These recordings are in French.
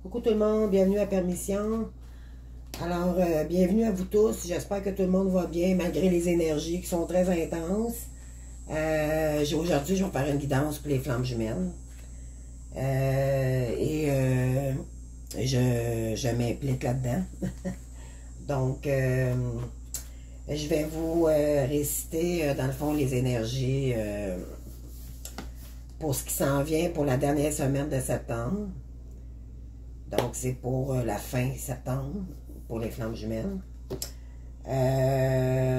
Coucou tout le monde, bienvenue à Permission. Alors, bienvenue à vous tous. J'espère que tout le monde va bien malgré les énergies qui sont très intenses. Aujourd'hui, je vais faire une guidance pour les flammes jumelles. Je m'implique là-dedans. Donc, je vais vous réciter, dans le fond, les énergies pour ce qui s'en vient pour la dernière semaine de septembre. Donc, c'est pour la fin septembre, pour les flammes jumelles.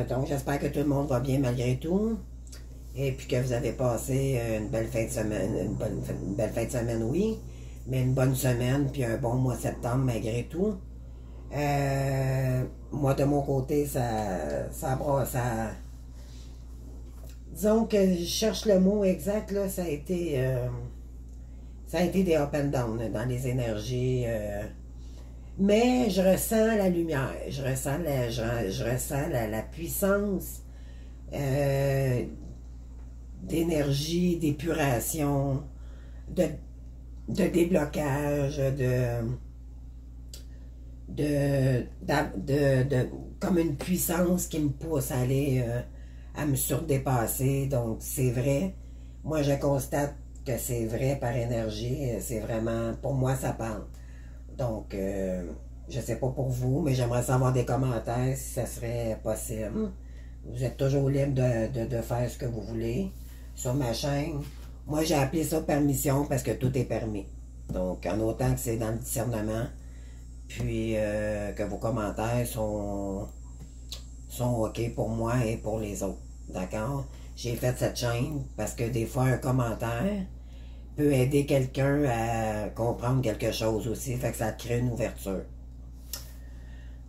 Donc, j'espère que tout le monde va bien malgré tout. Et puis que vous avez passé une belle fin de semaine. Une belle fin de semaine, oui. Mais une bonne semaine, puis un bon mois de septembre malgré tout. Moi, de mon côté, disons que je cherche le mot exact, là, ça a été des up and down dans les énergies. Mais je ressens la lumière, je ressens la puissance d'énergie, d'épuration, de déblocage, comme une puissance qui me pousse à aller, à me surdépasser. Donc, c'est vrai. Moi, je constate que c'est vrai par énergie. C'est vraiment, pour moi, ça parle. Donc, je sais pas pour vous, mais j'aimerais savoir des commentaires si ça serait possible. Vous êtes toujours libre de faire ce que vous voulez sur ma chaîne. Moi, j'ai appelé ça permission parce que tout est permis. Donc, en autant que c'est dans le discernement, puis que vos commentaires sont OK pour moi et pour les autres. D'accord? J'ai fait cette chaîne parce que des fois, un commentaire peut aider quelqu'un à comprendre quelque chose aussi. Fait que ça crée une ouverture.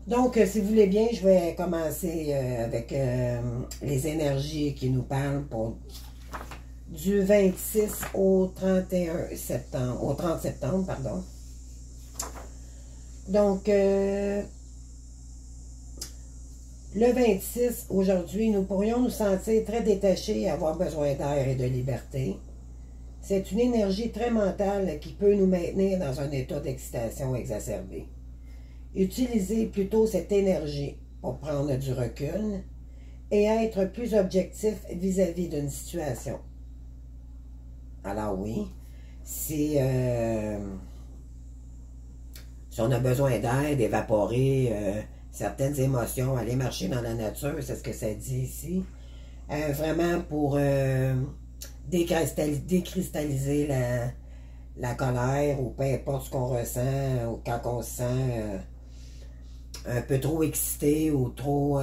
Donc, si vous voulez bien, je vais commencer avec les énergies qui nous parlent pour du 26 au 31 septembre, au 30 septembre, pardon. Donc, le 26, aujourd'hui, nous pourrions nous sentir très détachés et avoir besoin d'air et de liberté. C'est une énergie très mentale qui peut nous maintenir dans un état d'excitation exacerbée. Utilisez plutôt cette énergie pour prendre du recul et être plus objectif vis-à-vis d'une situation. Alors oui, si on a besoin d'air, d'évaporer certaines émotions, aller marcher dans la nature, c'est ce que ça dit ici, vraiment pour décristalliser la colère ou peu importe ce qu'on ressent, ou quand on se sent un peu trop excité ou trop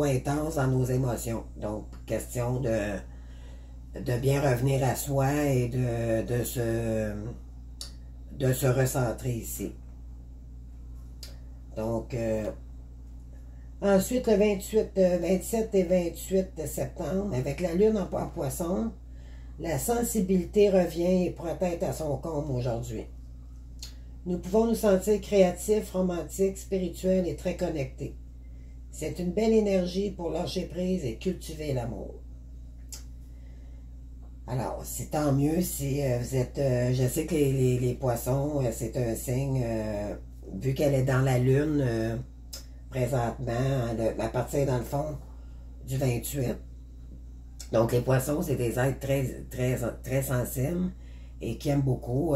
intense dans nos émotions. Donc, question de bien revenir à soi et de se recentrer ici. Donc, ensuite, le 27 et 28 septembre, avec la lune en poisson, la sensibilité revient et pourrait être à son comble aujourd'hui. Nous pouvons nous sentir créatifs, romantiques, spirituels et très connectés. C'est une belle énergie pour lâcher prise et cultiver l'amour. Alors, c'est tant mieux si vous êtes... je sais que les poissons, c'est un signe, vu qu'elle est dans la lune présentement, à partir, dans le fond, du 28. Donc, les poissons, c'est des êtres très sensibles et qui aiment beaucoup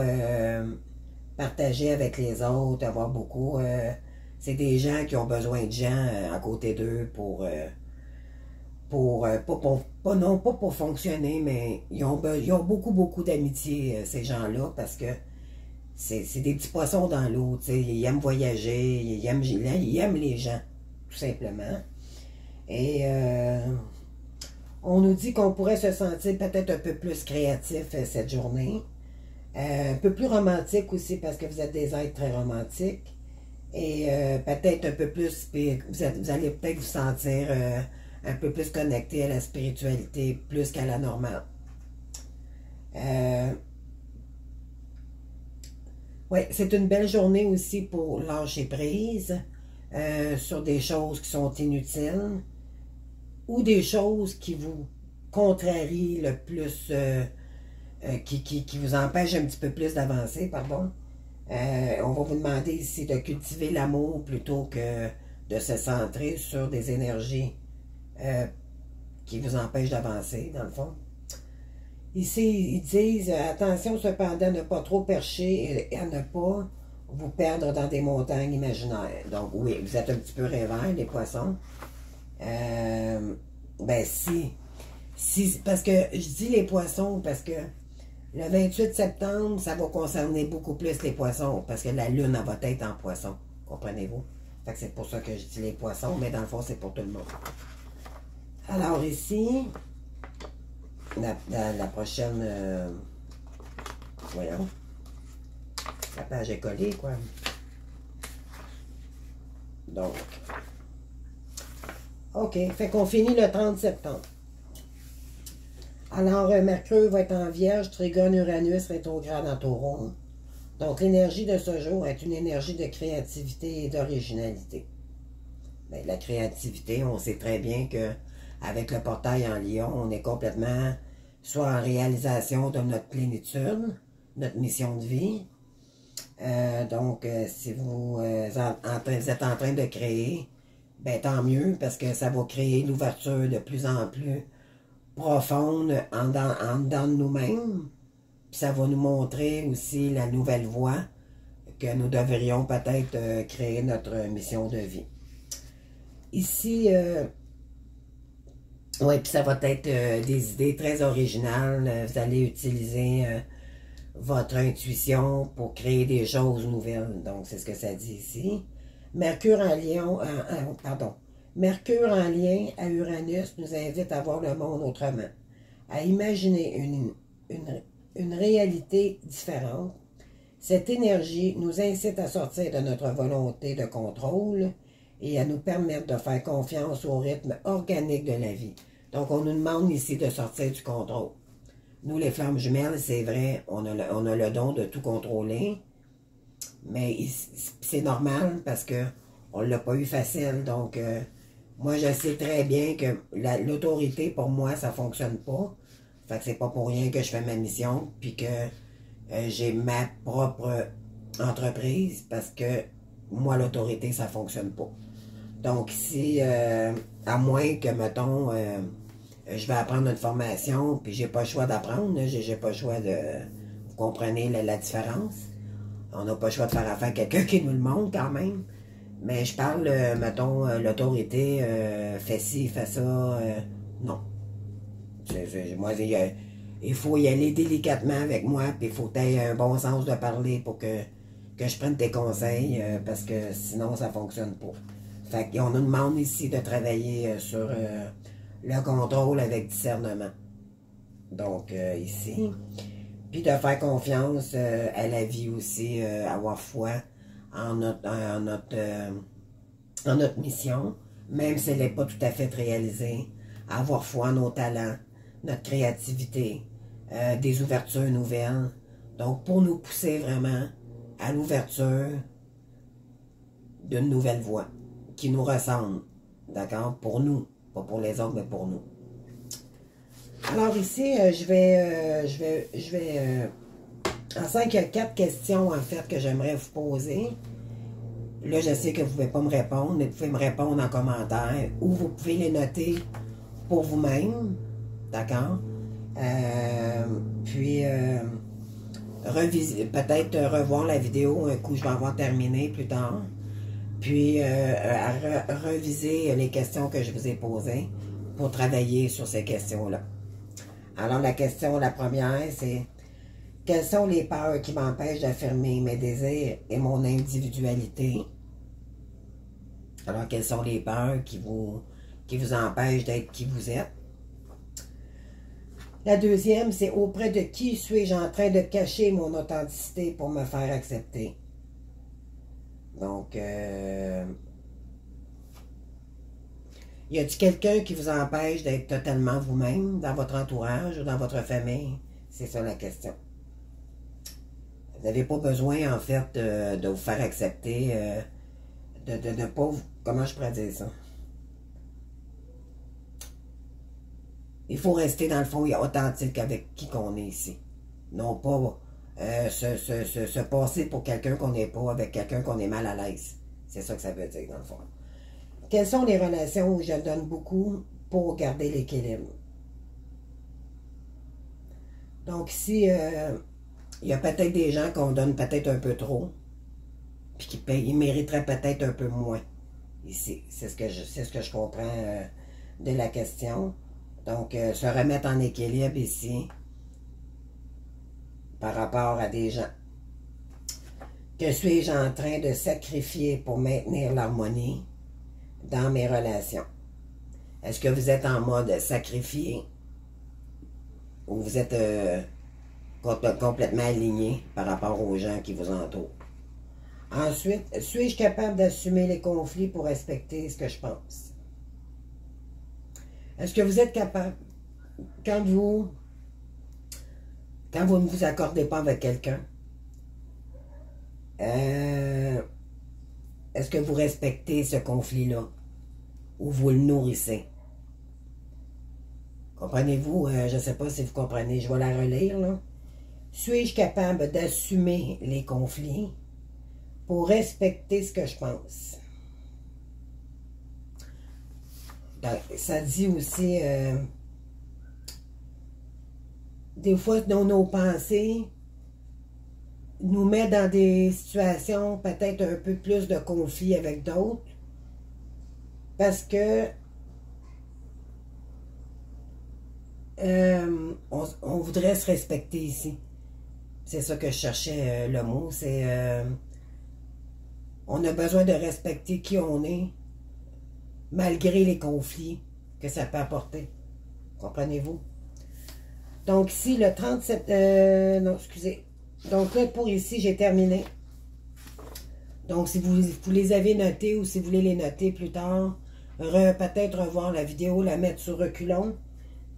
partager avec les autres, avoir beaucoup... c'est des gens qui ont besoin de gens à côté d'eux non pas pour fonctionner, mais ils ont beaucoup d'amitié, ces gens-là, parce que c'est des petits poissons dans l'eau, ils aiment voyager, ils aiment les gens, tout simplement. Et on nous dit qu'on pourrait se sentir peut-être un peu plus créatif cette journée, un peu plus romantique aussi, parce que vous êtes des êtres très romantiques, et peut-être un peu plus, vous allez peut-être vous sentir... un peu plus connecté à la spiritualité, plus qu'à la normale. Oui, c'est une belle journée aussi pour lâcher prise sur des choses qui sont inutiles ou des choses qui vous contrarient le plus, qui vous empêchent un petit peu plus d'avancer, pardon. On va vous demander ici de cultiver l'amour plutôt que de se centrer sur des énergies qui vous empêchent d'avancer, dans le fond. Ici, ils disent, attention cependant à ne pas trop percher et à ne pas vous perdre dans des montagnes imaginaires. Donc oui, vous êtes un petit peu rêveurs, les poissons. Ben si, parce que je dis les poissons, parce que le 28 septembre, ça va concerner beaucoup plus les poissons, parce que la lune, elle va être en poisson, comprenez-vous? Fait que c'est pour ça que je dis les poissons, mais dans le fond, c'est pour tout le monde. Alors ici, la prochaine, voyons, la page est collée, quoi. Donc, OK, fait qu'on finit le 30 septembre. Alors, Mercure va être en Vierge, Trigone, Uranus, rétrograde en Taureau. Donc, l'énergie de ce jour est une énergie de créativité et d'originalité. Bien, la créativité, on sait très bien que avec le portail en Lion, on est complètement soit en réalisation de notre plénitude, notre mission de vie. Donc, si vous êtes en train de créer, ben tant mieux, parce que ça va créer l'ouverture de plus en plus profonde en dedans de nous-mêmes. Puis ça va nous montrer aussi la nouvelle voie que nous devrions peut-être créer notre mission de vie. Ici, oui, puis ça va être des idées très originales. Vous allez utiliser votre intuition pour créer des choses nouvelles. Donc, c'est ce que ça dit ici. Mercure en Lion, Mercure en lien à Uranus nous invite à voir le monde autrement, à imaginer une réalité différente. Cette énergie nous incite à sortir de notre volonté de contrôle et à nous permettre de faire confiance au rythme organique de la vie. Donc, on nous demande ici de sortir du contrôle. Nous, les flammes jumelles, c'est vrai, on a le don de tout contrôler, mais c'est normal parce que on ne l'a pas eu facile. Donc, moi, je sais très bien que l'autorité, pour moi, ça ne fonctionne pas. Fait que c'est pas pour rien que je fais ma mission, puis que j'ai ma propre entreprise, parce que moi, l'autorité, ça ne fonctionne pas. Donc, si, à moins que, mettons, je vais apprendre une formation, puis j'ai pas le choix d'apprendre, j'ai pas le choix de... Vous comprenez la différence? On n'a pas le choix de faire affaire à quelqu'un qui nous le montre quand même. Mais je parle, mettons, l'autorité fait ci, fait ça, non. Moi, il faut y aller délicatement avec moi, puis il faut que tu aies un bon sens de parler pour que je prenne tes conseils, parce que sinon, ça ne fonctionne pas. Fait qu'on nous demande ici de travailler sur le contrôle avec discernement. Donc, ici. Puis de faire confiance à la vie aussi, avoir foi en notre mission, même si elle n'est pas tout à fait réalisée, avoir foi en nos talents, notre créativité, des ouvertures nouvelles. Donc, pour nous pousser vraiment à l'ouverture d'une nouvelle voie qui nous ressemble, d'accord? Pour nous, pas pour les autres, mais pour nous. Alors ici, je vais en 5, il y a 4 questions, en fait, que j'aimerais vous poser. Là, je sais que vous ne pouvez pas me répondre, mais vous pouvez me répondre en commentaire ou vous pouvez les noter pour vous-même, d'accord? Puis, peut-être revoir la vidéo un coup, je vais avoir terminé plus tard. Puis, reviser les questions que je vous ai posées pour travailler sur ces questions-là. Alors, la première, c'est: quelles sont les peurs qui m'empêchent d'affirmer mes désirs et mon individualité? Alors, quelles sont les peurs qui vous empêchent d'être qui vous êtes? La deuxième, c'est: auprès de qui suis-je en train de cacher mon authenticité pour me faire accepter? Donc, y a-t-il quelqu'un qui vous empêche d'être totalement vous-même dans votre entourage ou dans votre famille? C'est ça la question. Vous n'avez pas besoin, en fait, de vous faire accepter, de ne pas vous... Comment je pourrais dire ça? Il faut rester, dans le fond, authentique avec qui qu'on est ici. Non pas se passer pour quelqu'un qu'on n'est pas avec quelqu'un qu'on est mal à l'aise. C'est ça que ça veut dire, dans le fond. Quelles sont les relations où je donne beaucoup pour garder l'équilibre? Donc ici, il y a peut-être des gens qu'on donne peut-être un peu trop, puis qui mériteraient peut-être un peu moins. Ici, c'est ce que je comprends de la question. Donc, se remettre en équilibre ici par rapport à des gens. Que suis-je en train de sacrifier pour maintenir l'harmonie dans mes relations? Est-ce que vous êtes en mode sacrifié ou vous êtes complètement aligné par rapport aux gens qui vous entourent? Ensuite, suis-je capable d'assumer les conflits pour respecter ce que je pense? Est-ce que vous êtes capable, quand vous ne vous accordez pas avec quelqu'un, est-ce que vous respectez ce conflit-là ou vous le nourrissez? Comprenez-vous? Je ne sais pas si vous comprenez, je vais la relire, là. Suis-je capable d'assumer les conflits pour respecter ce que je pense? Donc, ça dit aussi, des fois, dans nos pensées, nous met dans des situations peut-être un peu plus de conflit avec d'autres, parce que on voudrait se respecter ici. C'est ça que je cherchais, le mot, c'est on a besoin de respecter qui on est, malgré les conflits que ça peut apporter. Comprenez-vous? Donc ici, le 37... non, excusez. Donc là, pour ici, j'ai terminé. Donc, si vous les avez notés ou si vous voulez les noter plus tard, peut-être revoir la vidéo, la mettre sur reculons,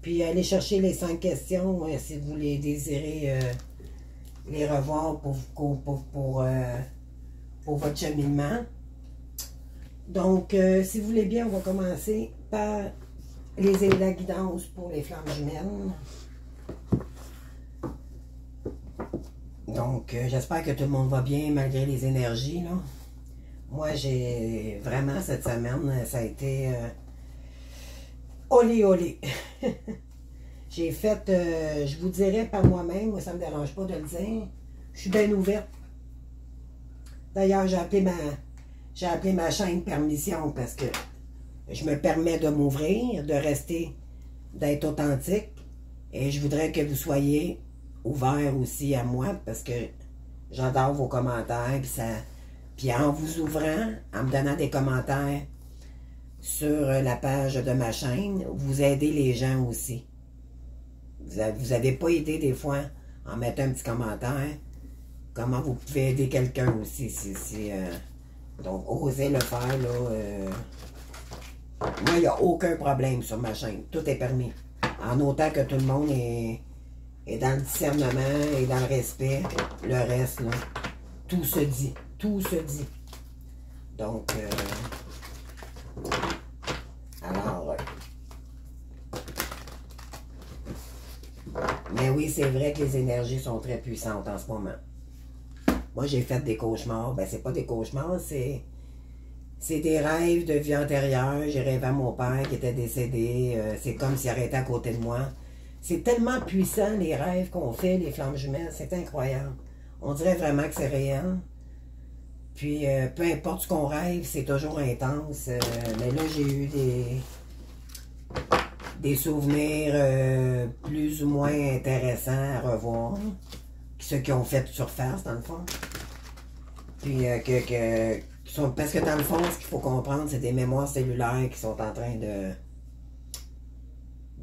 puis aller chercher les 5 questions si vous les désirez les revoir pour votre cheminement. Donc, si vous voulez bien, on va commencer par la guidance pour les flammes jumelles. Donc, j'espère que tout le monde va bien malgré les énergies, là. Moi, j'ai vraiment, cette semaine, ça a été olé, olé. J'ai fait, je vous dirais par moi-même, moi, ça ne me dérange pas de le dire, je suis bien ouverte. D'ailleurs, j'ai appelé ma chaîne Permission parce que je me permets de m'ouvrir, de rester, d'être authentique. Et je voudrais que vous soyez ouverts aussi à moi parce que j'adore vos commentaires. Puis en vous ouvrant, en me donnant des commentaires sur la page de ma chaîne, vous aidez les gens aussi. Vous n'avez pas aidé des fois en mettant un petit commentaire. Comment vous pouvez aider quelqu'un aussi. Donc, osez le faire, là. Moi, il n'y a aucun problème sur ma chaîne. Tout est permis. En autant que tout le monde est dans le discernement et dans le respect. Le reste, là, tout se dit. Tout se dit. Donc, alors... mais oui, c'est vrai que les énergies sont très puissantes en ce moment. Moi, j'ai fait des cauchemars. Ben, c'est pas des cauchemars, c'est des rêves de vie antérieure. J'ai rêvé à mon père qui était décédé. C'est comme s'il arrêtait à côté de moi. C'est tellement puissant, les rêves qu'on fait, les flammes jumelles. C'est incroyable. On dirait vraiment que c'est réel. Puis, peu importe ce qu'on rêve, c'est toujours intense. Mais là, j'ai eu des souvenirs plus ou moins intéressants à revoir. Ceux qui ont fait surface, dans le fond. Puis, parce que dans le fond, ce qu'il faut comprendre, c'est des mémoires cellulaires qui sont en train de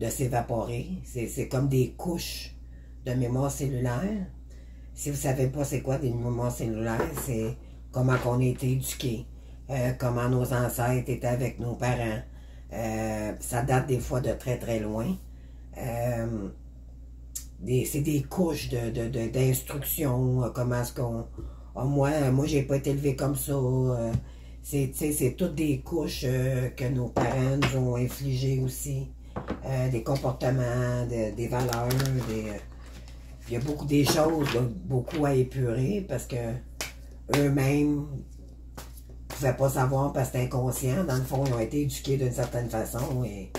s'évaporer. C'est comme des couches de mémoire cellulaire. Si vous ne savez pas c'est quoi des mémoires cellulaires, c'est comment on a été éduqués, comment nos ancêtres étaient avec nos parents. Ça date des fois de très très loin. C'est des couches d'instructions, comment est-ce qu'on... moi j'ai pas été élevé comme ça. C'est toutes des couches que nos parents nous ont infligées aussi. Des comportements, des valeurs, Il y a beaucoup des choses, là, beaucoup à épurer parce que eux-mêmes ne pouvaient pas savoir parce que c'est inconscient. Dans le fond, ils ont été éduqués d'une certaine façon et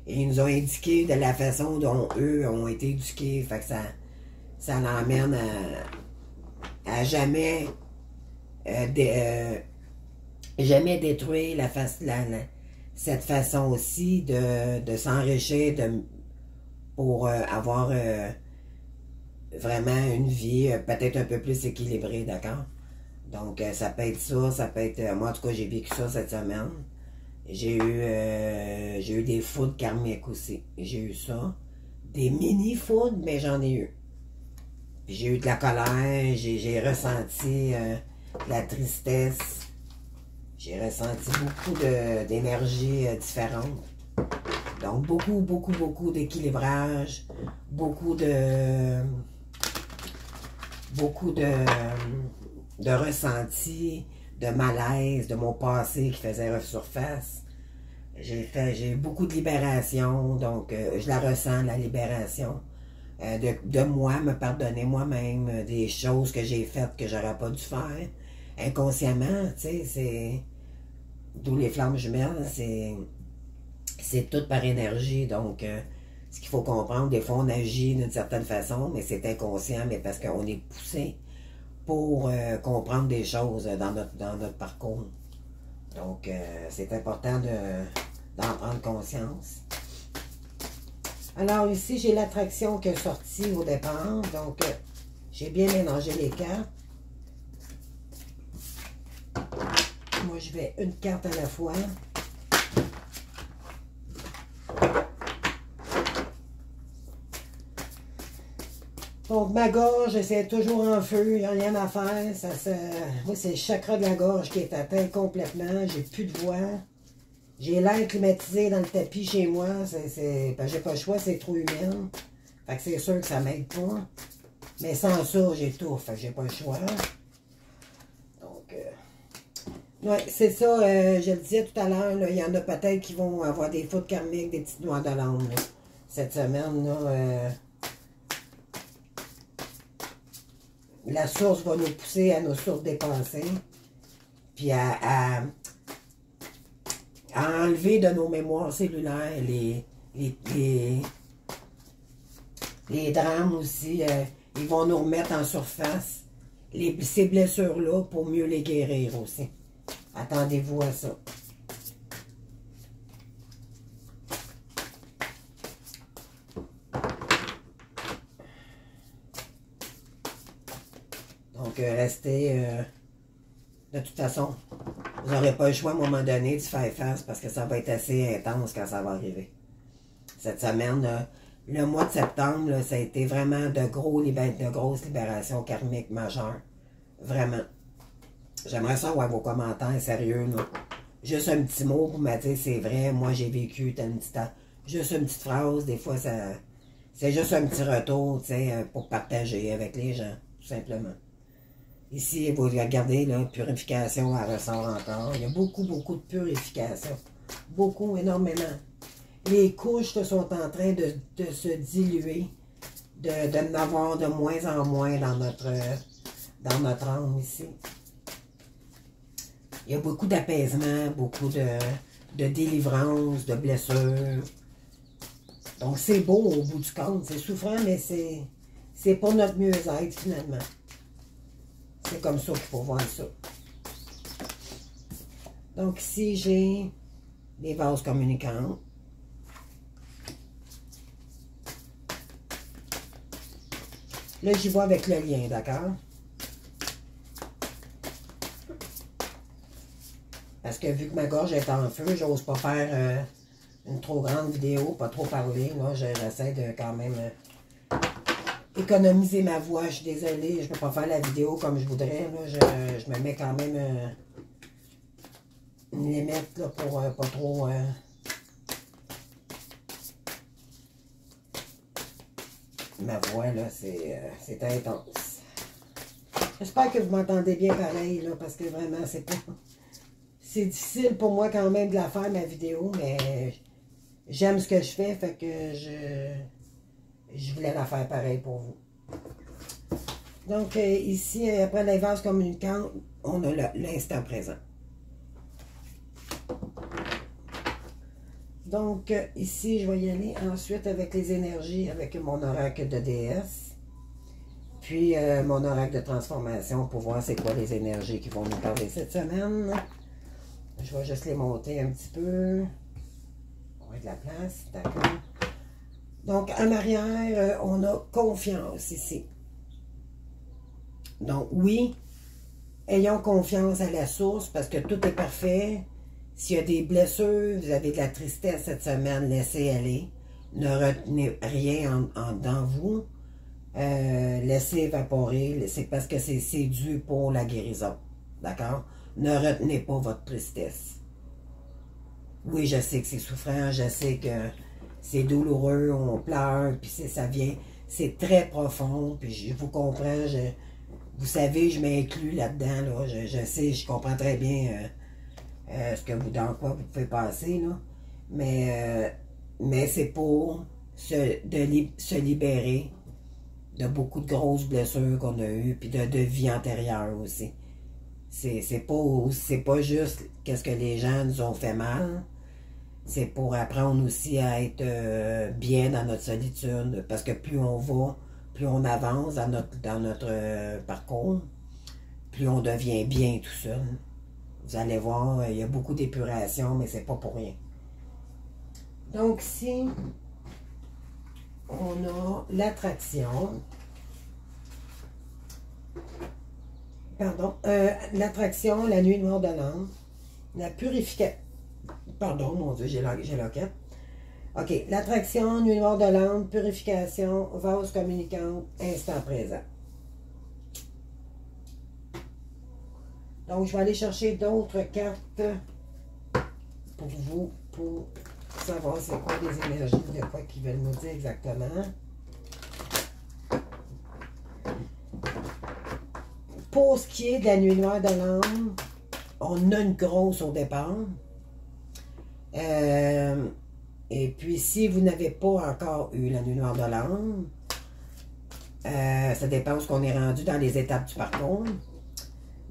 ils nous ont indiqué de la façon dont eux ont été éduqués. Fait que ça l'emmène à jamais, jamais détruire cette façon aussi de s'enrichir pour avoir vraiment une vie peut-être un peu plus équilibrée, d'accord? Donc, ça peut être ça, ça peut être... moi, en tout cas, j'ai vécu ça cette semaine. J'ai eu des foudres karmiques aussi. J'ai eu ça. Des mini-foudres, mais j'en ai eu. Puis j'ai eu de la colère, j'ai ressenti de la tristesse. J'ai ressenti beaucoup d'énergie différente. Donc, beaucoup d'équilibrage, beaucoup de ressenti, de malaise, de mon passé qui faisait resurface. J'ai eu beaucoup de libération, donc je la ressens, la libération. De moi, me pardonner moi-même des choses que j'ai faites que j'aurais pas dû faire. Inconsciemment, tu sais, c'est... D'où les flammes jumelles, c'est tout par énergie, donc... ce qu'il faut comprendre, des fois on agit d'une certaine façon, mais c'est inconscient, mais parce qu'on est poussé pour comprendre des choses dans notre parcours. Donc, c'est important d'en prendre conscience. Alors ici, j'ai l'attraction qui est sortie au départ, donc j'ai bien mélangé les cartes. Moi, je vais une carte à la fois. Donc, ma gorge, c'est toujours en feu, il n'y a rien à faire. Moi, c'est le chakra de la gorge qui est atteint complètement. J'ai plus de voix. J'ai l'air climatisé dans le tapis chez moi. J'ai pas le choix, c'est trop humide. Fait que c'est sûr que ça m'aide pas. Mais sans ça, j'ai tout. Fait que j'ai pas le choix. Donc, ouais, c'est ça. Je le disais tout à l'heure, il y en a peut-être qui vont avoir des foudres karmiques, des petites noix de l'âme. Cette semaine, là... la source va nous pousser à nos sources dépensées, puis à enlever de nos mémoires cellulaires les drames aussi. Ils vont nous remettre en surface ces blessures-là pour mieux les guérir aussi. Attendez-vous à ça. Donc, restez... de toute façon, vous n'aurez pas le choix à un moment donné de faire face parce que ça va être assez intense quand ça va arriver. Cette semaine, le mois de septembre, là, ça a été vraiment de grosses libérations karmiques majeures. Vraiment. J'aimerais savoir vos commentaires sérieux. Là. Juste un petit mot pour me dire c'est vrai, moi j'ai vécu tel petit temps. Juste une petite phrase, des fois c'est juste un petit retour, tu sais, pour partager avec les gens, tout simplement. Ici, vous regardez, là, purification, elle ressort encore. Il y a beaucoup de purification. Beaucoup, énormément. Les couches sont en train de se diluer, de n'avoir de moins en moins dans notre âme ici. Il y a beaucoup d'apaisement, beaucoup de délivrance, de blessures. Donc, c'est beau au bout du compte. C'est souffrant, mais c'est pour notre mieux-être, finalement. C'est comme ça qu'il faut voir ça. Donc ici, j'ai des vases communicants. Là, j'y vais avec le lien, d'accord? Parce que vu que ma gorge est en feu, j'ose pas faire une trop grande vidéo, pas trop parler. Là, j'essaie de quand même... économiser ma voix, je suis désolée, je ne peux pas faire la vidéo comme je voudrais. Là. Je me mets quand même une limite là, pour pas trop... Ma voix, là, c'est intense. J'espère que vous m'entendez bien pareil, là, parce que vraiment, c'est pas... C'est difficile pour moi quand même de la faire, ma vidéo, mais j'aime ce que je fais, fait que je voulais la faire pareil pour vous. Donc, ici, après les vases communicants, on a l'instant présent. Donc, ici, je vais y aller ensuite avec les énergies, avec mon oracle de déesse. Puis, mon oracle de transformation pour voir c'est quoi les énergies qui vont nous parler cette semaine. Je vais juste les monter un petit peu. On va de la place, d'accord. Donc, en arrière, on a confiance ici. Donc, oui, ayons confiance à la source parce que tout est parfait. S'il y a des blessures, vous avez de la tristesse cette semaine, laissez aller. Ne retenez rien dans vous. Laissez évaporer. C'est parce que c'est dû pour la guérison. D'accord? Ne retenez pas votre tristesse. Oui, je sais que c'est souffrant. Je sais que c'est douloureux. On pleure. Puis ça vient. C'est très profond. Puis je vous comprends. Vous savez, je m'inclus là-dedans. Là. Je sais, je comprends très bien dans quoi vous pouvez passer. Là. Mais c'est pour se libérer de beaucoup de grosses blessures qu'on a eues, puis de vie antérieure aussi. C'est pas juste qu'est-ce que les gens nous ont fait mal. C'est pour apprendre aussi à être bien dans notre solitude. Parce que plus on va, plus on avance dans notre parcours, plus on devient bien tout seul. Vous allez voir, il y a beaucoup d'épuration, mais c'est pas pour rien. Donc ici, on a l'attraction. Pardon, l'attraction, la nuit noire de l'âme, la purification. Pardon, mon Dieu, j'ai loquette. OK, l'attraction, nuit noire de l'âme, purification, vase communicante, instant présent. Donc, je vais aller chercher d'autres cartes pour vous, pour savoir c'est quoi les énergies, de quoi qu'ils veulent nous dire exactement. Pour ce qui est de la nuit noire de l'âme, on a une grosse au départ. Et puis, si vous n'avez pas encore eu la nuit noire de l'âme, ça dépend où on est rendu dans les étapes du parcours.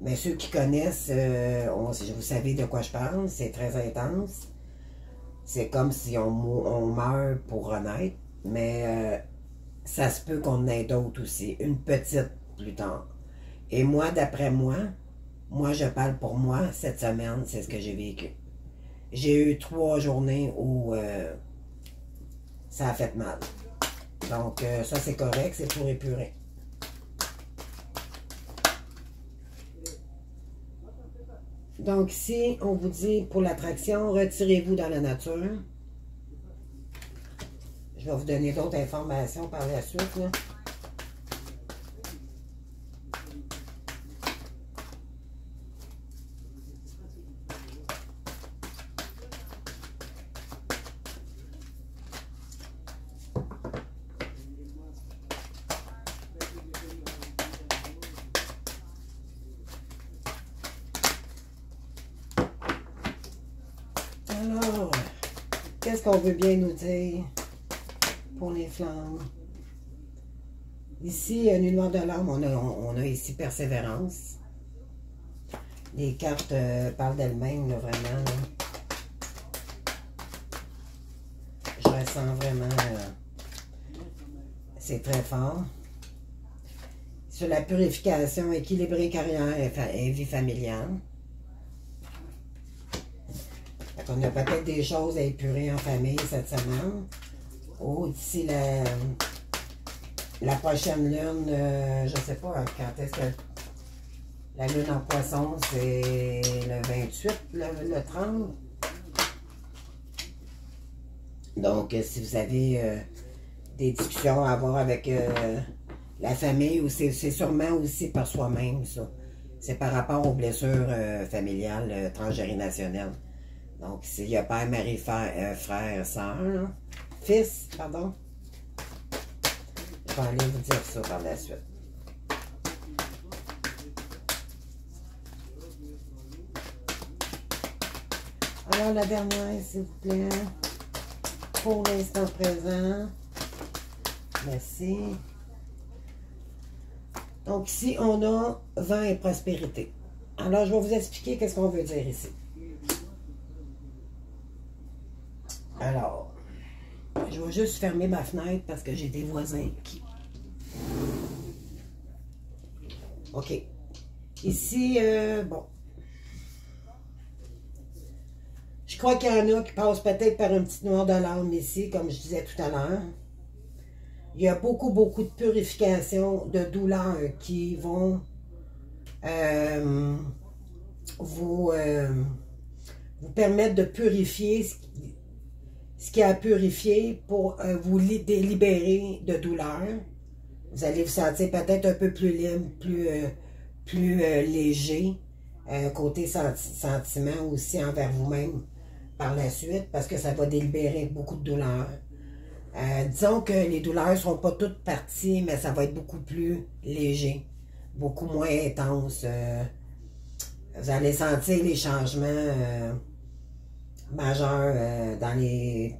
Mais ceux qui connaissent, vous savez de quoi je parle, c'est très intense. C'est comme si on meurt pour renaître, mais ça se peut qu'on en ait d'autres aussi, une petite plus tard. Et moi, d'après moi, je parle pour moi, cette semaine, c'est ce que j'ai vécu. J'ai eu 3 journées où ça a fait mal. Donc, ça c'est correct, c'est pour épurer. Donc ici, on vous dit pour l'attraction, retirez-vous dans la nature. Je vais vous donner d'autres informations par la suite. Là. Alors, qu'est-ce qu'on veut bien nous dire pour les flammes? Ici, nuit noire de l'âme, on a ici persévérance. Les cartes parlent d'elles-mêmes, vraiment. Là. Je ressens vraiment... c'est très fort. Sur la purification, équilibrer carrière et vie familiale. On a peut-être des choses à épurer en famille cette semaine. Oh, d'ici la prochaine lune, je ne sais pas quand est-ce que... La lune en poisson, c'est le 28, le 30. Donc, si vous avez des discussions à avoir avec la famille, ou c'est sûrement aussi par soi-même, ça. C'est par rapport aux blessures familiales transgénérationnelles. Donc, s'il y a père, mari, frère, soeur, fils, pardon. Je vais aller vous dire ça par la suite. Alors, la dernière, s'il vous plaît, pour l'instant présent. Merci. Donc ici, on a vent et prospérité. Alors, je vais vous expliquer qu'est-ce qu'on veut dire ici. Alors, je vais juste fermer ma fenêtre parce que j'ai des voisins qui... OK. Ici, bon. Je crois qu'il y en a qui passent peut-être par un petit noir de l'âme ici, comme je disais tout à l'heure. Il y a beaucoup, beaucoup de purification, de douleurs qui vont vous permettre de purifier ce qui a à purifier pour vous libérer de douleurs. Vous allez vous sentir peut-être un peu plus libre, plus léger, côté sentiment aussi envers vous-même par la suite, parce que ça va délibérer beaucoup de douleurs. Disons que les douleurs ne seront pas toutes parties, mais ça va être beaucoup plus léger, beaucoup moins intense. Vous allez sentir les changements majeurs dans les...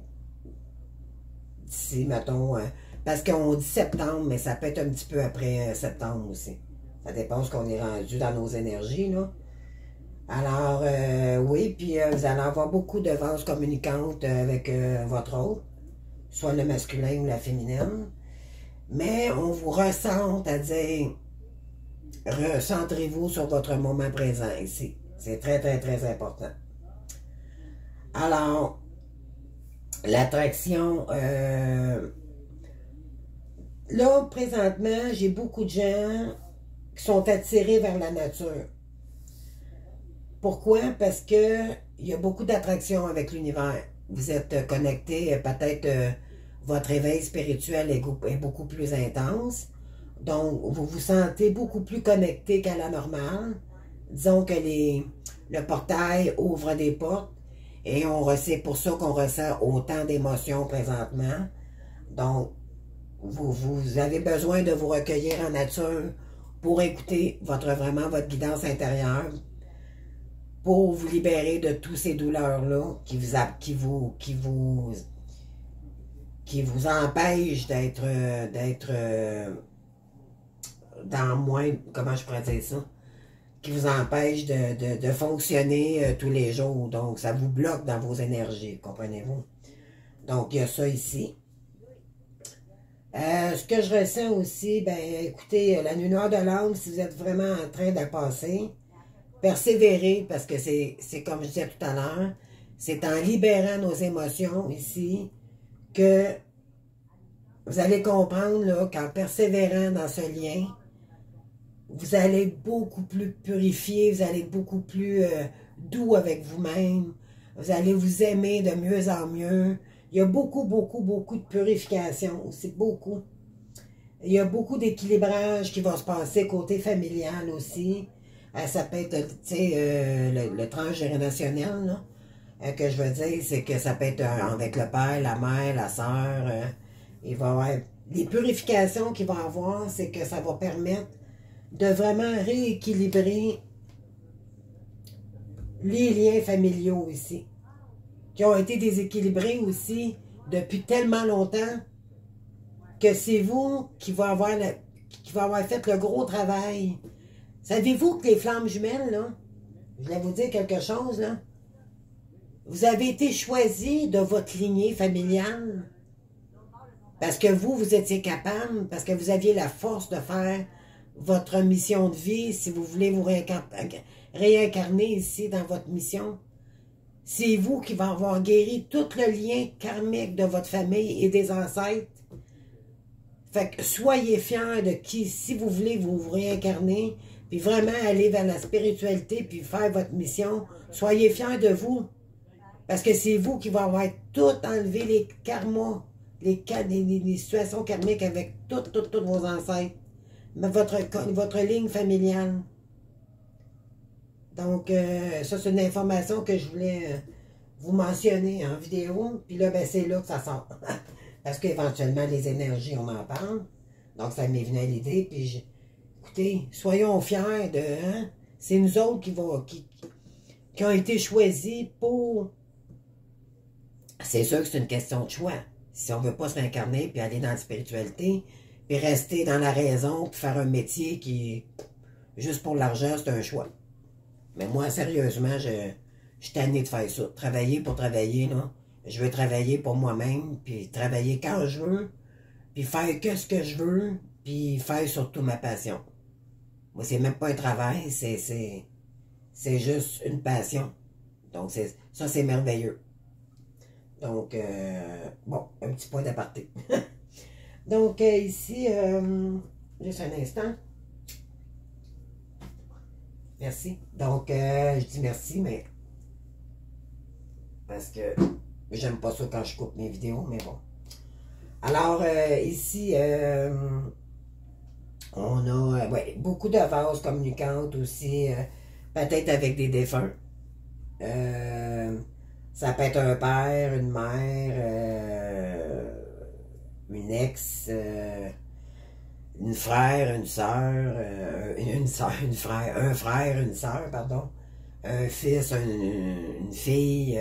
d'ici, mettons, parce qu'on dit septembre, mais ça peut être un petit peu après septembre aussi. Ça dépend de ce qu'on est rendu dans nos énergies, là. Alors, oui, puis vous allez avoir beaucoup de vases communicantes avec votre autre, soit le masculin ou la féminine. Mais on vous ressente à dire, recentrez-vous sur votre moment présent ici. C'est très, très, très important. Alors, l'attraction, là, présentement, j'ai beaucoup de gens qui sont attirés vers la nature. Pourquoi? Parce que il y a beaucoup d'attractions avec l'univers. Vous êtes connecté, peut-être votre éveil spirituel est beaucoup plus intense. Donc, vous vous sentez beaucoup plus connecté qu'à la normale. Disons que le portail ouvre des portes et c'est pour ça qu'on ressent autant d'émotions présentement. Donc, vous avez besoin de vous recueillir en nature pour écouter vraiment votre guidance intérieure, pour vous libérer de toutes ces douleurs-là qui vous empêchent d'être dans moins, comment je pourrais dire ça, qui vous empêchent de fonctionner tous les jours. Donc, ça vous bloque dans vos énergies, comprenez-vous? Donc, il y a ça ici. Ce que je ressens aussi, ben, écoutez, la nuit noire de l'âme, si vous êtes vraiment en train de la passer, persévérer, parce que c'est comme je disais tout à l'heure, c'est en libérant nos émotions ici que vous allez comprendre là, qu'en persévérant dans ce lien, vous allez être beaucoup plus purifié, vous allez être beaucoup plus doux avec vous-même, vous allez vous aimer de mieux en mieux. Il y a beaucoup, beaucoup, beaucoup de purification aussi, beaucoup. Il y a beaucoup d'équilibrage qui va se passer côté familial aussi. Ça peut être, tu sais, le transgénérationnel, là, que je veux dire, c'est que ça peut être avec le père, la mère, la sœur. Il va y avoir les purifications qu'il va avoir, c'est que ça va permettre de vraiment rééquilibrer les liens familiaux ici, qui ont été déséquilibrés aussi depuis tellement longtemps que c'est vous qui va avoir fait le gros travail. Savez-vous que les flammes jumelles, là, je vais vous dire quelque chose, là, vous avez été choisi de votre lignée familiale parce que vous étiez capable, parce que vous aviez la force de faire votre mission de vie, si vous voulez vous réincarner ici dans votre mission. C'est vous qui va avoir guéri tout le lien karmique de votre famille et des ancêtres. Fait que soyez fiers de qui, si vous voulez vous réincarner, puis vraiment aller vers la spiritualité, puis faire votre mission, soyez fiers de vous. Parce que c'est vous qui va avoir tout enlevé les karmas, les situations karmiques avec tous vos ancêtres. Votre ligne familiale. Donc, ça, c'est une information que je voulais vous mentionner en vidéo. Puis là, ben, c'est là que ça sort. Parce qu'éventuellement, les énergies, on m'en parle. Donc, ça m'est venu à l'idée. Puis, écoutez, soyons fiers de... Hein, c'est nous autres qui ont été choisis pour... C'est sûr que c'est une question de choix. Si on ne veut pas se réincarner puis aller dans la spiritualité, Puis rester dans la raison, puis faire un métier qui, juste pour l'argent, c'est un choix. Mais moi, sérieusement, je suis tanné de faire ça. Travailler pour travailler, là. Je veux travailler pour moi-même, puis travailler quand je veux, puis faire que ce que je veux, puis faire surtout ma passion. Moi, c'est même pas un travail, c'est juste une passion. Donc, ça, c'est merveilleux. Donc, bon, un petit point d'aparté. Donc, ici, juste un instant. Merci. Donc, je dis merci, mais parce que j'aime pas ça quand je coupe mes vidéos, mais bon. Alors, ici, on a ouais, beaucoup de vases communicantes aussi, peut-être avec des défunts. Ça peut être un père, une mère, une ex, une frère, une sœur, un frère, une sœur, pardon, un fils, une fille,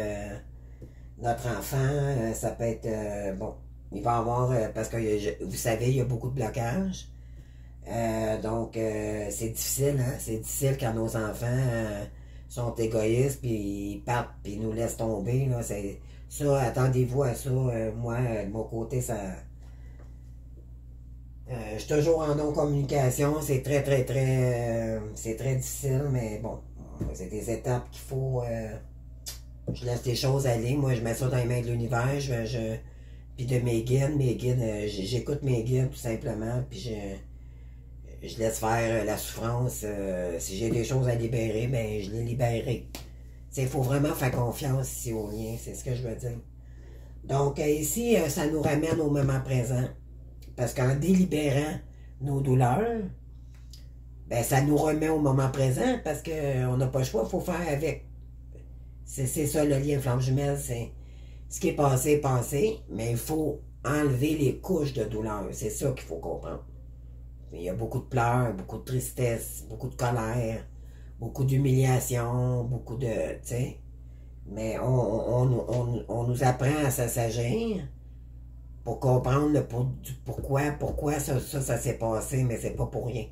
notre enfant, ça peut être, bon, il va y avoir, parce que vous savez, il y a beaucoup de blocages, donc c'est difficile, hein, c'est difficile quand nos enfants sont égoïstes, puis ils partent, puis ils nous laissent tomber, là, ça, attendez-vous à ça, moi, de mon côté, ça... je suis toujours en non-communication, c'est c'est très difficile, mais bon, c'est des étapes qu'il faut, je laisse les choses aller, moi je mets ça dans les mains de l'univers, puis de mes guides, j'écoute mes guides tout simplement, puis je laisse faire la souffrance, si j'ai des choses à libérer, ben je les libérerai. Il faut vraiment faire confiance ici au lien, c'est ce que je veux dire. Donc ici, ça nous ramène au moment présent. Parce qu'en délibérant nos douleurs, ben ça nous remet au moment présent parce qu'on n'a pas le choix, il faut faire avec. C'est ça le lien flamme jumelle, c'est ce qui est passé, mais il faut enlever les couches de douleur. C'est ça qu'il faut comprendre. Il y a beaucoup de pleurs, beaucoup de tristesse, beaucoup de colère, beaucoup d'humiliation, beaucoup de... tu sais. Mais on nous apprend à s'assagir pour comprendre pourquoi ça s'est passé, mais c'est pas pour rien.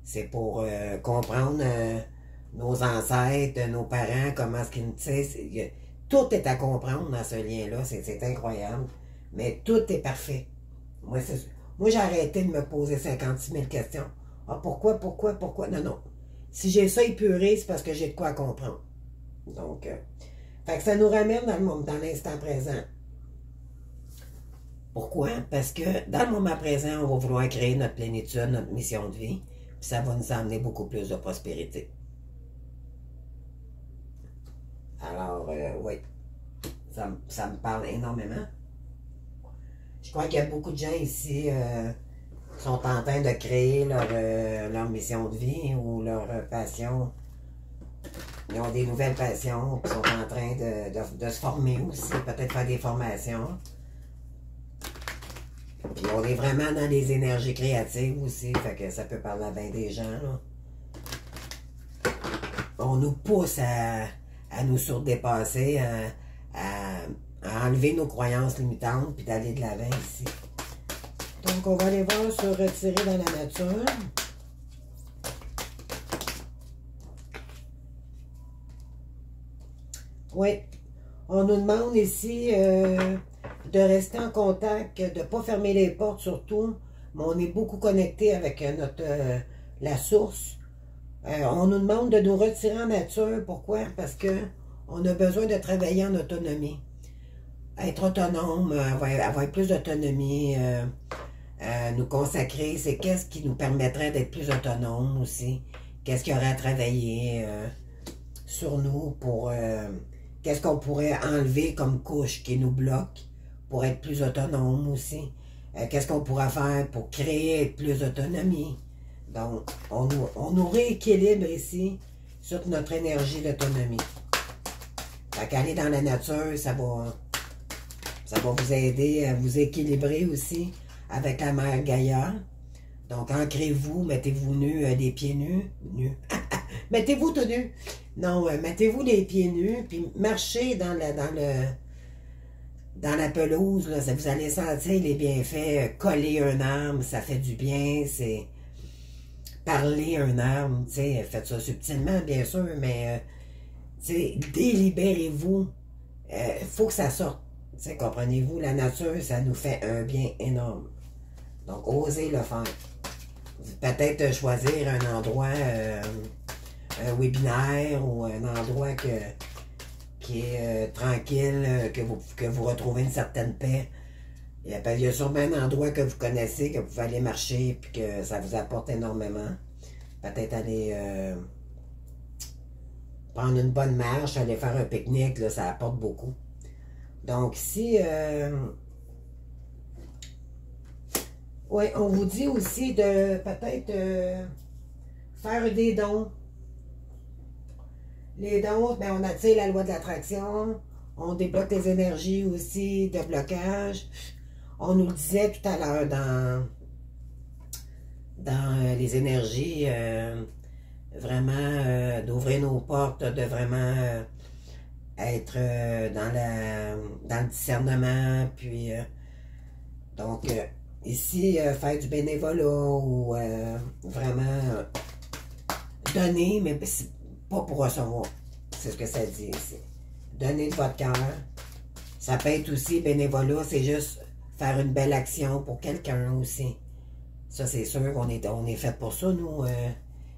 C'est pour comprendre nos ancêtres, nos parents, comment est-ce qu'ils... tu sais, tout est à comprendre dans ce lien-là, c'est incroyable. Mais tout est parfait. Moi, j'ai arrêté de me poser 56 000 questions. Ah, pourquoi? Non, non. Si j'ai ça épuré, c'est parce que j'ai de quoi comprendre. Donc, fait que ça nous ramène dans l'instant présent. Pourquoi? Parce que dans le moment présent, on va vouloir créer notre plénitude, notre mission de vie, puis ça va nous amener beaucoup plus de prospérité. Alors, oui, ça me parle énormément. Je crois qu'il y a beaucoup de gens ici qui sont en train de créer leur mission de vie ou leur passion. Ils ont des nouvelles passions, qui sont en train de se former aussi, peut-être faire des formations. Puis on est vraiment dans les énergies créatives aussi, fait que ça peut parler à bien des gens, là. On nous pousse à nous surdépasser, à enlever nos croyances limitantes, puis d'aller de l'avant ici. Donc on va aller voir se retirer dans la nature. Oui, on nous demande ici... de rester en contact, de ne pas fermer les portes surtout, mais on est beaucoup connecté avec la source. On nous demande de nous retirer en nature. Pourquoi? Parce que on a besoin de travailler en autonomie. Être autonome, avoir plus d'autonomie, nous consacrer, c'est qu'est-ce qui nous permettrait d'être plus autonome aussi. Qu'est-ce qu'il y aurait à travailler sur nous pour... qu'est-ce qu'on pourrait enlever comme couche qui nous bloque pour être plus autonome aussi. Qu'est-ce qu'on pourra faire pour créer plus d'autonomie. Donc, on nous rééquilibre ici sur notre énergie d'autonomie. Fait qu'aller dans la nature, ça va vous aider à vous équilibrer aussi avec la mère Gaïa. Donc, ancrez-vous, mettez-vous nus, des pieds nus. Mettez-vous tout nus. Non, mettez-vous les pieds nus, puis marchez dans le dans la pelouse, là, vous allez sentir les bienfaits. Coller un arbre, ça fait du bien. C'est parler un arbre, faites ça subtilement, bien sûr, mais délibérez-vous. Faut que ça sorte. Comprenez-vous, la nature, ça nous fait un bien énorme. Donc, osez le faire. Peut-être choisir un endroit, un webinaire ou un endroit qui est tranquille, que vous retrouvez une certaine paix. Il y a sûrement un endroit que vous connaissez, que vous pouvez aller marcher, puis que ça vous apporte énormément. Peut-être aller prendre une bonne marche, aller faire un pique-nique, là, ça apporte beaucoup. Donc, si... oui, on vous dit aussi de peut-être faire des dons. Les dons, ben, on attire la loi de l'attraction. On débloque les énergies aussi de blocage. On nous le disait tout à l'heure dans les énergies, vraiment d'ouvrir nos portes, de vraiment être dans le discernement. Puis, donc, ici, faire du bénévolat ou vraiment donner, mais c'est pas pour recevoir. C'est ce que ça dit ici. Donner de votre cœur. Ça peut être aussi bénévolat, c'est juste faire une belle action pour quelqu'un aussi. Ça, c'est sûr qu'on est fait pour ça, nous,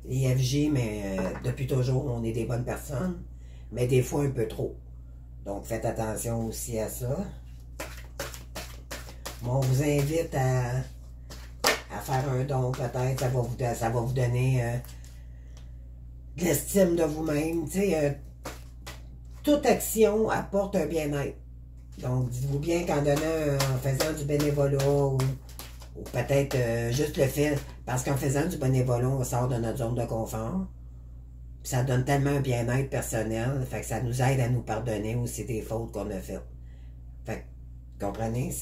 les FJ, mais depuis toujours, on est des bonnes personnes, mais des fois un peu trop. Donc, faites attention aussi à ça. Bon, on vous invite à faire un don, peut-être. Ça va vous donner de l'estime de vous-même. Toute action apporte un bien-être. Donc, dites-vous bien qu'en donnant, en faisant du bénévolat ou peut-être juste le fait, parce qu'en faisant du bénévolat, on sort de notre zone de confort. Puis ça donne tellement un bien-être personnel, fait que ça nous aide à nous pardonner aussi des fautes qu'on a faites. Fait que, comprenez,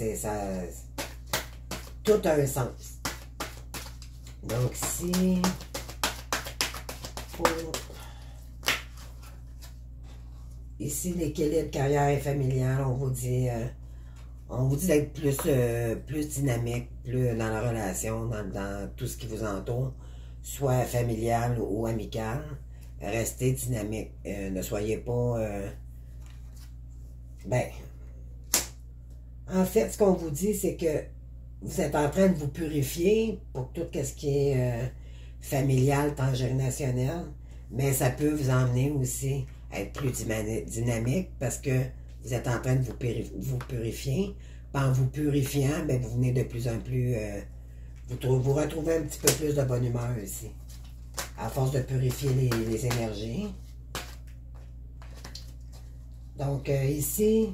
tout a un sens. Donc, si ici, l'équilibre carrière et familial, on vous dit d'être plus dynamique, plus dans la relation, dans tout ce qui vous entoure, soit familial ou amical. Restez dynamique. Ne soyez pas... en fait, ce qu'on vous dit, c'est que vous êtes en train de vous purifier pour tout ce qui est familial, transgénérationnel, mais ça peut vous emmener aussi à être plus dynamique parce que vous êtes en train de vous purifier. Puis en vous purifiant, ben, vous venez de plus en plus... vous retrouvez un petit peu plus de bonne humeur ici. À force de purifier les énergies. Donc ici,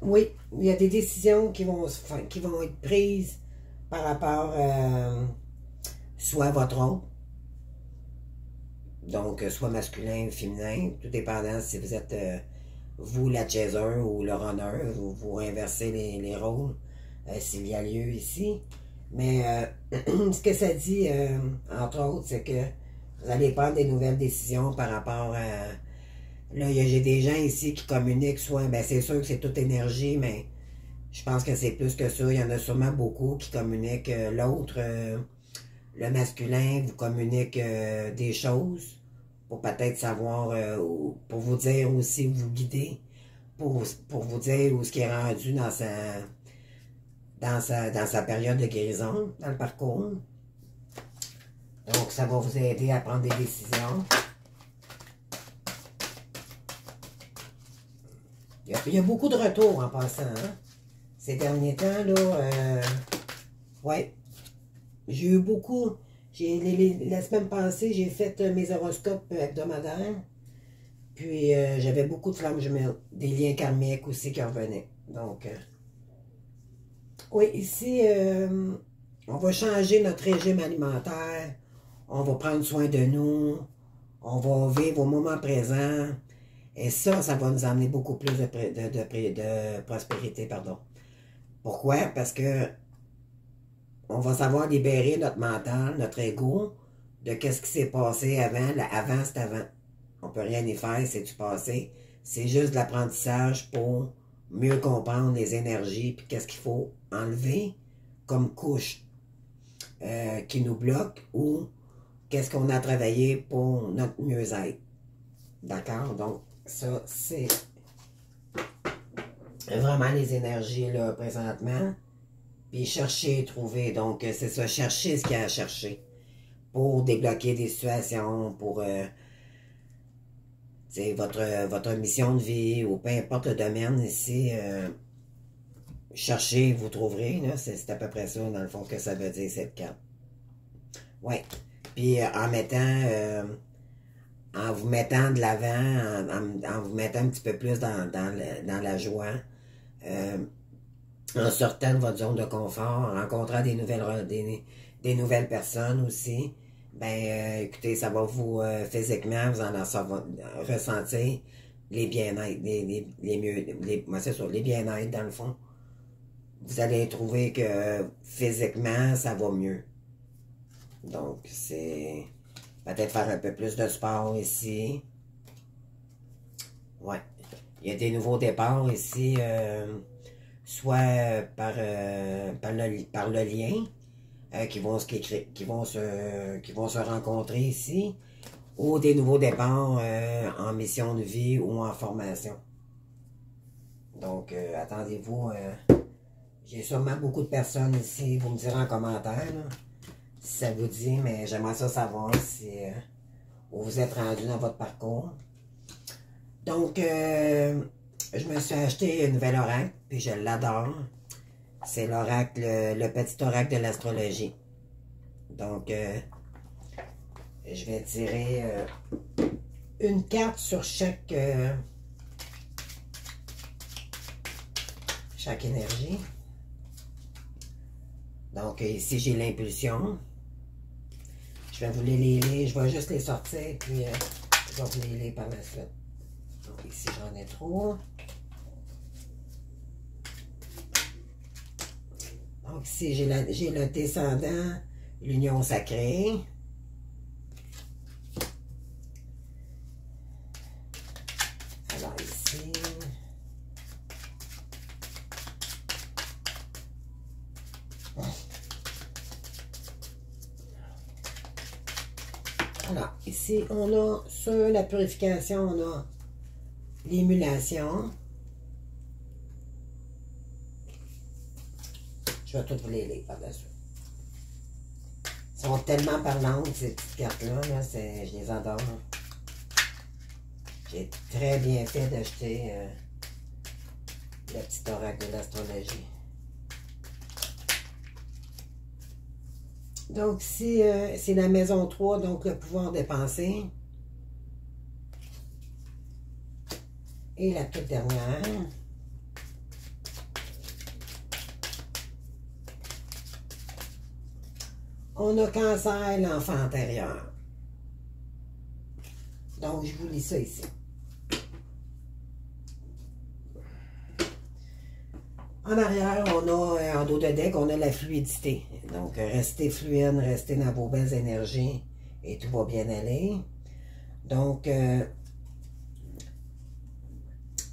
oui, il y a des décisions qui vont être prises par rapport soit à votre rôle, donc soit masculin ou féminin, tout dépendant si vous êtes vous la chaser ou le runner, vous inversez les rôles s'il y a lieu ici. Mais ce que ça dit, entre autres, c'est que vous allez prendre des nouvelles décisions par rapport à... Là, j'ai des gens ici qui communiquent, soit, ben c'est sûr que c'est toute énergie, mais je pense que c'est plus que ça. Il y en a sûrement beaucoup qui communiquent. L'autre, le masculin, vous communique des choses pour peut-être savoir, pour vous dire aussi, vous guider, pour vous dire où ce qui est rendu dans sa période de guérison, dans le parcours. Donc, ça va vous aider à prendre des décisions. Il y a beaucoup de retours en passant, hein? Ces derniers temps, là, ouais, j'ai eu beaucoup. La semaine passée, j'ai fait mes horoscopes hebdomadaires. Puis, j'avais beaucoup de flammes jumelles. Des liens karmiques aussi qui revenaient. Donc, oui, ici, on va changer notre régime alimentaire. On va prendre soin de nous. On va vivre au moment présent. Et ça va nous amener beaucoup plus de prospérité, pardon. Pourquoi? Parce que on va savoir libérer notre mental, notre ego, de qu'est-ce qui s'est passé avant. Avant, c'est avant. On peut rien y faire, c'est du passé. C'est juste de l'apprentissage pour mieux comprendre les énergies, puis qu'est-ce qu'il faut enlever comme couche qui nous bloque ou qu'est-ce qu'on a travaillé pour notre mieux-être. D'accord? Donc, ça, c'est vraiment les énergies, là, présentement. Puis chercher, trouver. Donc, c'est ça, chercher ce qu'il y a à chercher pour débloquer des situations, pour votre mission de vie ou peu importe le domaine ici. Cherchez, vous trouverez. C'est à peu près ça, dans le fond, que ça veut dire, cette carte. Ouais. Puis, en vous mettant de l'avant, en vous mettant un petit peu plus dans la joie, en sortant de votre zone de confort, en rencontrant des nouvelles personnes aussi, ben écoutez, ça va vous, physiquement, vous en ressentir les bien-être, les bien-être dans le fond. Vous allez trouver que physiquement, ça va mieux. Donc, c'est peut-être faire un peu plus de sport ici. Ouais. Il y a des nouveaux départs ici, soit par le lien, qui vont se rencontrer ici, ou des nouveaux départs en mission de vie ou en formation. Donc, attendez-vous. J'ai sûrement beaucoup de personnes ici. Vous me direz en commentaire là, si ça vous dit, mais j'aimerais ça savoir si où vous êtes rendu dans votre parcours. Donc, je me suis acheté un nouvel oracle, puis je l'adore. C'est l'oracle, le petit oracle de l'astrologie. Donc, je vais tirer une carte sur chaque énergie. Donc, ici, j'ai l'impulsion. Je vais vous les lire, je vais juste les sortir, puis je vais vous les lire par la suite. Donc, ici, j'en ai trop. Donc, ici, j'ai le descendant, l'union sacrée. Alors, ici... Alors, ici, on a sur la purification, on a l'émulation. Je vais tout vous les lire par-dessus. Elles sont tellement parlantes, ces petites cartes-là. Là, je les adore. J'ai très bien fait d'acheter le petit oracle de l'astrologie. Donc, ici, c'est la maison 3, donc le pouvoir des pensées. Et la toute dernière. On a cancer, l'enfant intérieur. Donc, je vous lis ça ici. En arrière, on a, en dos de deck, on a la fluidité. Donc, restez fluide, restez dans vos belles énergies et tout va bien aller. Donc,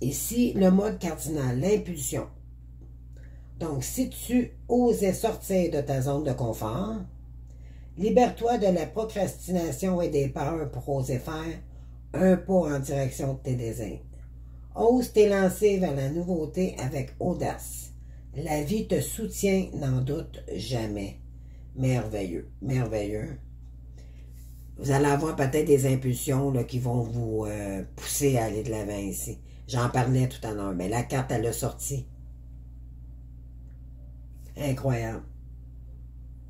ici, le mode cardinal, l'impulsion. Donc, si tu osais sortir de ta zone de confort, libère-toi de la procrastination et des peurs pour oser faire un pas en direction de tes désirs. Ose t'élancer vers la nouveauté avec audace. La vie te soutient, n'en doute jamais. Merveilleux, merveilleux. Vous allez avoir peut-être des impulsions là, qui vont vous pousser à aller de l'avant ici. J'en parlais tout à l'heure, mais la carte, elle a sorti. Incroyable.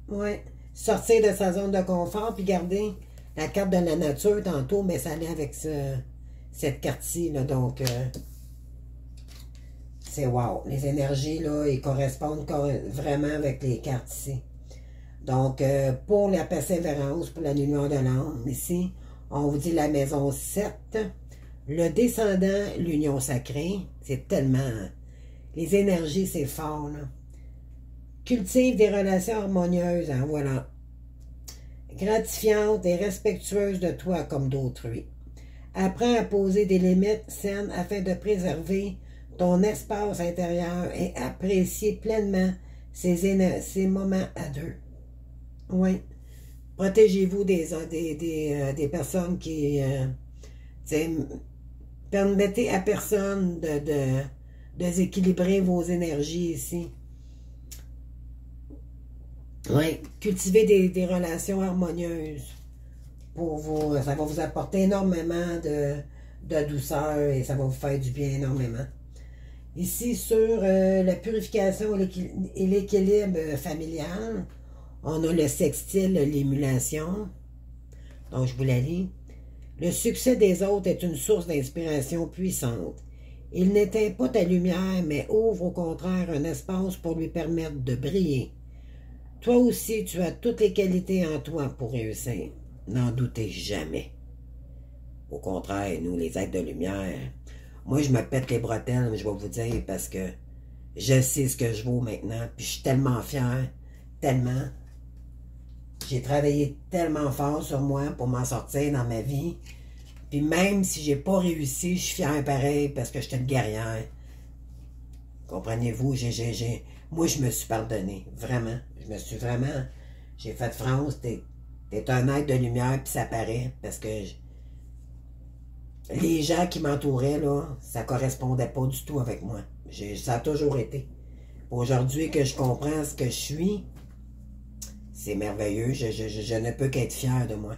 Ouais. Sortir de sa zone de confort, puis garder la carte de la nature tantôt, mais ça allait avec cette carte-ci, là, donc c'est wow. Les énergies, là, ils correspondent vraiment avec les cartes ici. Donc, pour la persévérance, pour la lumière de l'âme, ici, on vous dit la maison 7, le descendant, l'union sacrée, c'est tellement... Les énergies, c'est fort, là. Cultive des relations harmonieuses, hein, voilà. Gratifiante et respectueuse de toi comme d'autrui. Apprends à poser des limites saines afin de préserver ton espace intérieur et apprécier pleinement ces moments à deux. Oui. Protégez-vous des personnes qui... permettez à personne de déséquilibrer vos énergies ici. Oui. Cultivez des relations harmonieuses. Pour vous, ça va vous apporter énormément de douceur et ça va vous faire du bien énormément. Ici, sur la purification et l'équilibre familial, on a le sextile, l'émulation. Donc, je vous la lis. Le succès des autres est une source d'inspiration puissante. Il n'éteint pas ta lumière, mais ouvre au contraire un espace pour lui permettre de briller. Toi aussi, tu as toutes les qualités en toi pour réussir. N'en doutez jamais. Au contraire, nous, les êtres de lumière, moi, je me pète les bretelles, je vais vous dire, parce que je sais ce que je vaux maintenant, puis je suis tellement fière, tellement. J'ai travaillé tellement fort sur moi pour m'en sortir dans ma vie, puis même si j'ai pas réussi, je suis fière pareil, parce que j'étais une guerrière. Comprenez-vous, moi, je me suis pardonné, vraiment. Je me suis vraiment... J'ai fait France, t'es un être de lumière, puis ça paraît, parce que les gens qui m'entouraient, là, ça correspondait pas du tout avec moi. Ça a toujours été. Aujourd'hui que je comprends ce que je suis, c'est merveilleux. Je ne peux qu'être fier de moi.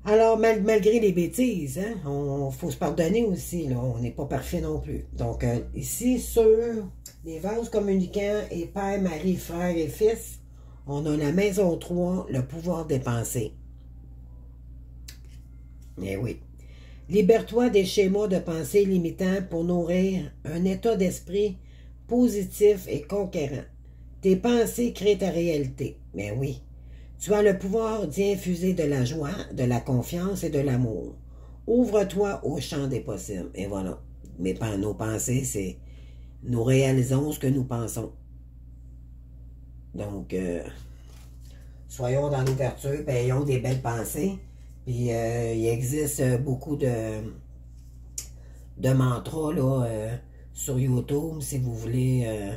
Alors, malgré les bêtises, hein, faut se pardonner aussi. Là, on n'est pas parfait non plus. Donc, ici, sur les vases communicants et Père, Marie, Frère et Fils, on a la maison 3, le pouvoir des pensées. Eh oui. Libère-toi des schémas de pensée limitants pour nourrir un état d'esprit positif et conquérant. Tes pensées créent ta réalité. Mais oui. Tu as le pouvoir d'y infuser de la joie, de la confiance et de l'amour. Ouvre-toi au champ des possibles. Et voilà. Mais nos pensées, c'est... Nous réalisons ce que nous pensons. Donc, soyons dans l'ouverture, ayons des belles pensées. Puis, il existe beaucoup de mantras là, sur YouTube, si vous voulez.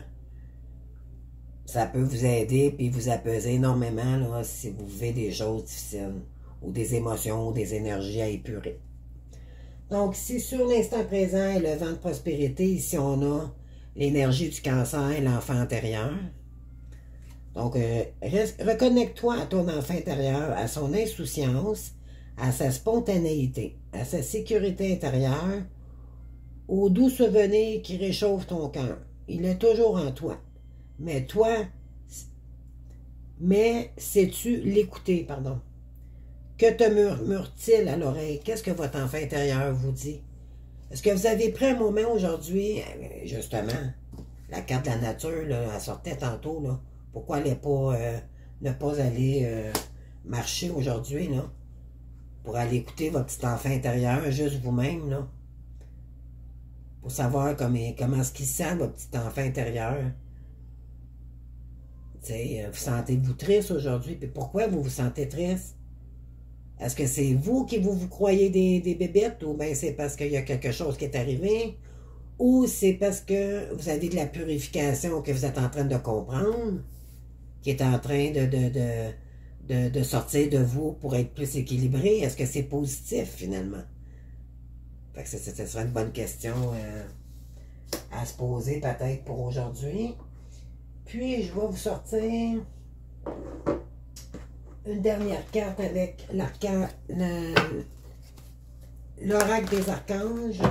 Ça peut vous aider, puis vous apaiser énormément là, si vous vivez des choses difficiles, ou des émotions, ou des énergies à épurer. Donc, ici, sur l'instant présent et le vent de prospérité, ici, on a l'énergie du cancer et l'enfant intérieur. Donc, reconnecte-toi à ton enfant intérieur, à son insouciance, à sa spontanéité, à sa sécurité intérieure, au doux souvenir qui réchauffe ton cœur. Il est toujours en toi. Mais sais-tu l'écouter, pardon? Que te murmure-t-il à l'oreille? Qu'est-ce que votre enfant intérieur vous dit? Est-ce que vous avez pris un moment aujourd'hui, justement, la carte de la nature, là, elle sortait tantôt, là. Pourquoi ne pas aller marcher aujourd'hui, là? Pour aller écouter votre petit enfant intérieur, juste vous-même, là. Pour savoir comment est-ce qu'il sent, votre petit enfant intérieur. Vous sentez-vous triste aujourd'hui? Puis pourquoi vous vous sentez triste? Est-ce que c'est vous qui vous croyez des bébêtes? Ou bien c'est parce qu'il y a quelque chose qui est arrivé? Ou c'est parce que vous avez de la purification que vous êtes en train de comprendre? Qui est en train de sortir de vous pour être plus équilibré? Est-ce que c'est positif, finalement? Fait que ce serait une bonne question à se poser, peut-être, pour aujourd'hui. Puis, je vais vous sortir une dernière carte avec l'oracle des archanges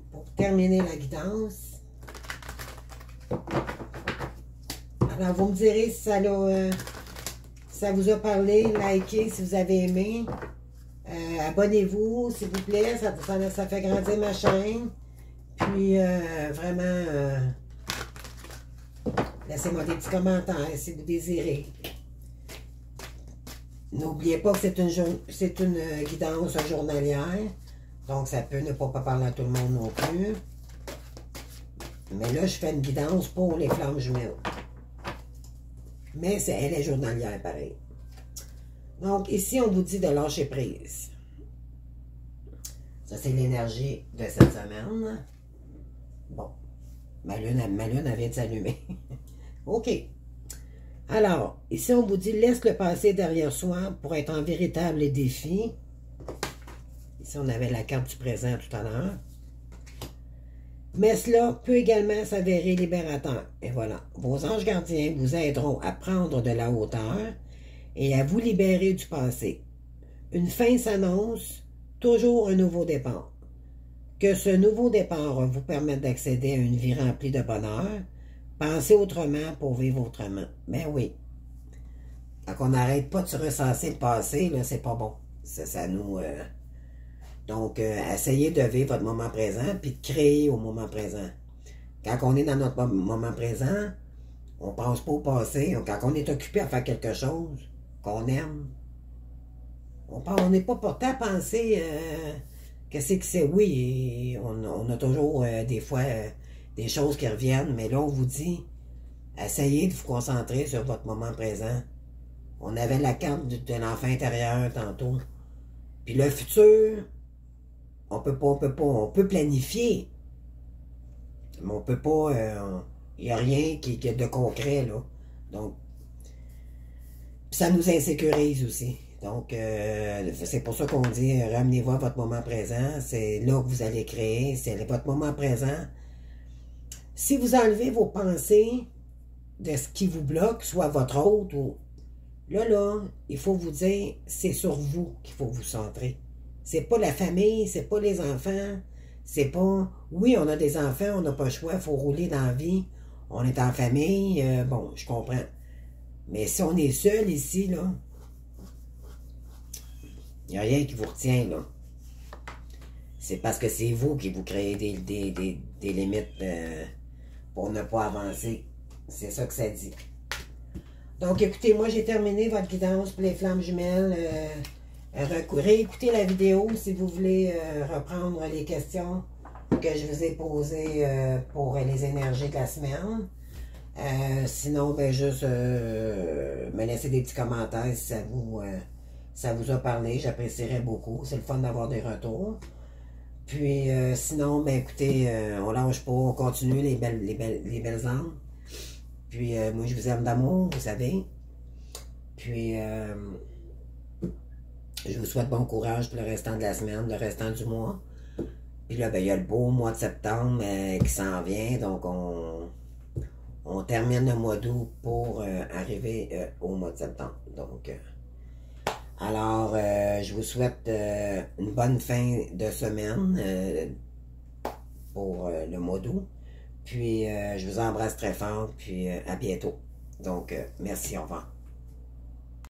pour terminer la guidance. Alors, vous me direz si ça vous a parlé, likez si vous avez aimé. Abonnez-vous, s'il vous plaît, ça fait grandir ma chaîne. Puis, vraiment, laissez-moi des petits commentaires si vous désirez. N'oubliez pas que c'est une guidance journalière. Donc, ça peut ne pas parler à tout le monde non plus. Mais là, je fais une guidance pour les flammes jumelles. Mais elle est journalière, pareil. Donc, ici, on vous dit de lâcher prise. Ça, c'est l'énergie de cette semaine. Bon, ma lune elle vient de s'allumer. OK. Alors, ici, on vous dit, laisse le passé derrière soi pour être en véritable défi. Ici, on avait la carte du présent tout à l'heure. Mais cela peut également s'avérer libérateur. Et voilà, vos anges gardiens vous aideront à prendre de la hauteur et à vous libérer du passé. Une fin s'annonce, toujours un nouveau départ. Que ce nouveau départ vous permette d'accéder à une vie remplie de bonheur. Pensez autrement pour vivre autrement. Ben oui. Quand on n'arrête pas de se ressasser le passé, là, c'est pas bon. Ça nous... Donc, essayez de vivre votre moment présent puis de créer au moment présent. Quand on est dans notre moment présent, on ne pense pas au passé. Quand on est occupé à faire quelque chose qu'on aime, on n'est pas porté à penser qu'est-ce que c'est. Oui, on a toujours des fois des choses qui reviennent, mais là, on vous dit, essayez de vous concentrer sur votre moment présent. On avait la carte de l'enfant intérieur tantôt. Puis le futur... On peut planifier, mais on peut pas, il n'y a rien qui est de concret, là. Donc, ça nous insécurise aussi. Donc, c'est pour ça qu'on dit, ramenez-vous à votre moment présent, c'est là que vous allez créer, c'est votre moment présent. Si vous enlevez vos pensées de ce qui vous bloque, soit votre autre, ou là, il faut vous dire, c'est sur vous qu'il faut vous centrer. C'est pas la famille, c'est pas les enfants, c'est pas... Oui, on a des enfants, on n'a pas le choix, il faut rouler dans la vie, on est en famille, bon, je comprends. Mais si on est seul ici, là, il n'y a rien qui vous retient, là. C'est parce que c'est vous qui vous créez des limites pour ne pas avancer. C'est ça que ça dit. Donc, écoutez, moi, j'ai terminé votre guidance pour les flammes jumelles. Réécoutez la vidéo si vous voulez reprendre les questions que je vous ai posées pour les énergies de la semaine. Sinon, ben juste me laisser des petits commentaires si ça vous a parlé. J'apprécierais beaucoup. C'est le fun d'avoir des retours. Puis sinon, ben écoutez, on lâche pas, on continue les belles âmes. Puis moi, je vous aime d'amour, vous savez. Puis... je vous souhaite bon courage pour le restant de la semaine, le restant du mois. Puis là, ben, il y a le beau mois de septembre qui s'en vient. Donc, on termine le mois d'août pour arriver au mois de septembre. Donc, alors, je vous souhaite une bonne fin de semaine pour le mois d'août. Puis, je vous embrasse très fort. Puis, à bientôt. Donc, merci, au revoir.